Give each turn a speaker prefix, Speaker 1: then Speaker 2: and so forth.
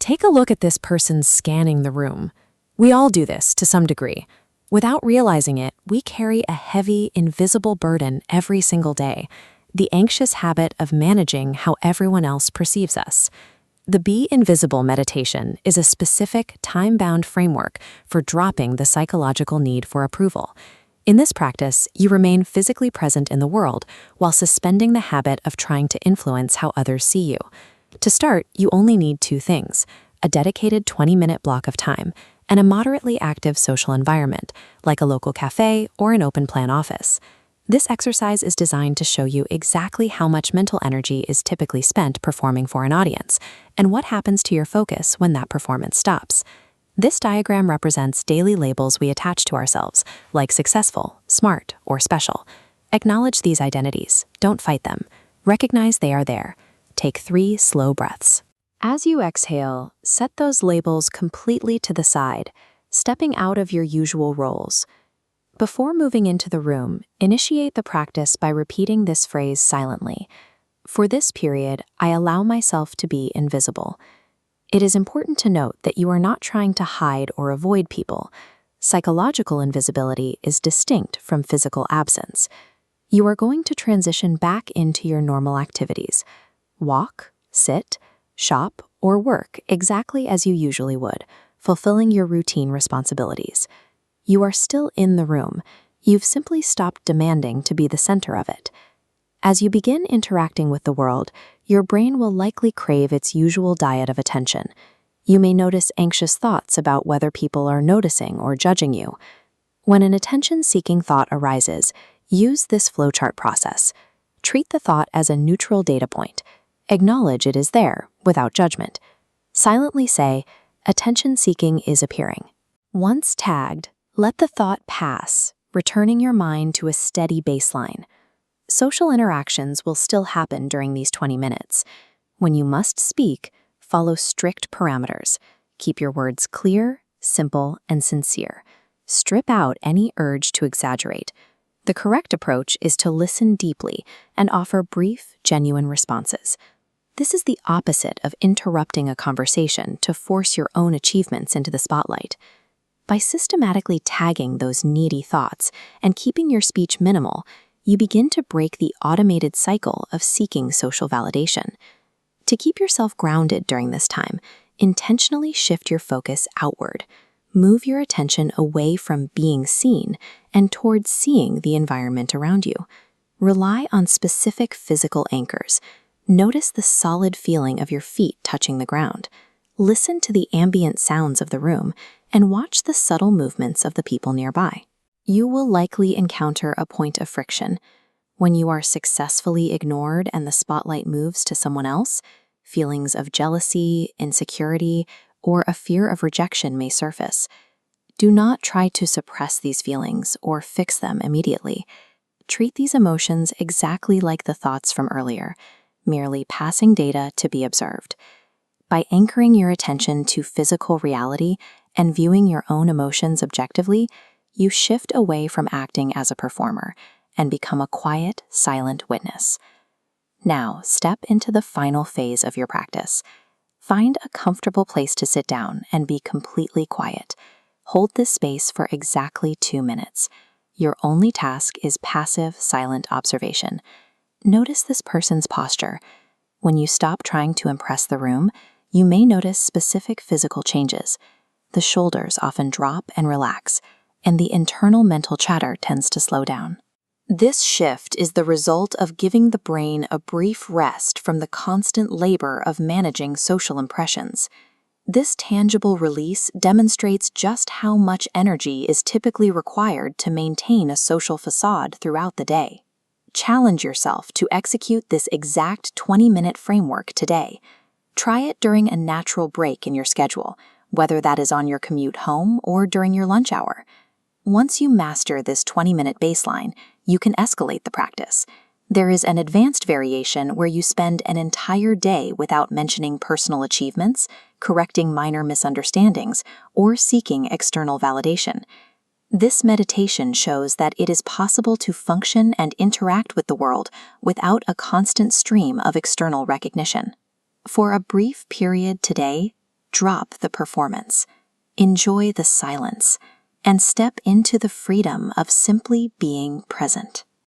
Speaker 1: Take a look at this person scanning the room. We all do this to some degree. Without realizing it, we carry a heavy, invisible burden every single day, the anxious habit of managing how everyone else perceives us. The Be Invisible meditation is a specific, time-bound framework for dropping the psychological need for approval. In this practice, you remain physically present in the world while suspending the habit of trying to influence how others see you. To start, you only need two things: a dedicated 20-minute block of time and a moderately active social environment, like a local cafe or an open-plan office. This exercise is designed to show you exactly how much mental energy is typically spent performing for an audience, and what happens to your focus when that performance stops. This diagram represents daily labels we attach to ourselves, like successful, smart, or special. Acknowledge these identities. Don't fight them. Recognize they are there. Take 3 slow breaths. As you exhale, set those labels completely to the side, stepping out of your usual roles. Before moving into the room, initiate the practice by repeating this phrase silently. For this period, I allow myself to be invisible. It is important to note that you are not trying to hide or avoid people. Psychological invisibility is distinct from physical absence. You are going to transition back into your normal activities. Walk, sit, shop, or work exactly as you usually would, fulfilling your routine responsibilities. You are still in the room. You've simply stopped demanding to be the center of it. As you begin interacting with the world, your brain will likely crave its usual diet of attention. You may notice anxious thoughts about whether people are noticing or judging you. When an attention-seeking thought arises, use this flowchart process. Treat the thought as a neutral data point. Acknowledge it is there, without judgment. Silently say, "Attention-seeking is appearing." Once tagged, let the thought pass, returning your mind to a steady baseline. Social interactions will still happen during these 20 minutes. When you must speak, follow strict parameters. Keep your words clear, simple, and sincere. Strip out any urge to exaggerate. The correct approach is to listen deeply and offer brief, genuine responses. This is the opposite of interrupting a conversation to force your own achievements into the spotlight. By systematically tagging those needy thoughts and keeping your speech minimal, you begin to break the automated cycle of seeking social validation. To keep yourself grounded during this time, intentionally shift your focus outward. Move your attention away from being seen and towards seeing the environment around you. Rely on specific physical anchors. Notice the solid feeling of your feet touching the ground. Listen to the ambient sounds of the room and watch the subtle movements of the people nearby. You will likely encounter a point of friction. When you are successfully ignored and the spotlight moves to someone else, feelings of jealousy, insecurity, or a fear of rejection may surface. Do not try to suppress these feelings or fix them immediately. Treat these emotions exactly like the thoughts from earlier, merely passing data to be observed. By anchoring your attention to physical reality and viewing your own emotions objectively, you shift away from acting as a performer and become a quiet, silent witness. Now, step into the final phase of your practice. Find a comfortable place to sit down and be completely quiet. Hold this space for exactly 2 minutes. Your only task is passive, silent observation. Notice this person's posture. When you stop trying to impress the room, you may notice specific physical changes. The shoulders often drop and relax, and the internal mental chatter tends to slow down. This shift is the result of giving the brain a brief rest from the constant labor of managing social impressions. This tangible release demonstrates just how much energy is typically required to maintain a social facade throughout the day. Challenge yourself to execute this exact 20-minute framework today. Try it during a natural break in your schedule, whether that is on your commute home or during your lunch hour. Once you master this 20-minute baseline, you can escalate the practice. There is an advanced variation where you spend an entire day without mentioning personal achievements, correcting minor misunderstandings, or seeking external validation. This meditation shows that it is possible to function and interact with the world without a constant stream of external recognition. For a brief period today, Drop the performance. Enjoy the silence and step into the freedom of simply being present.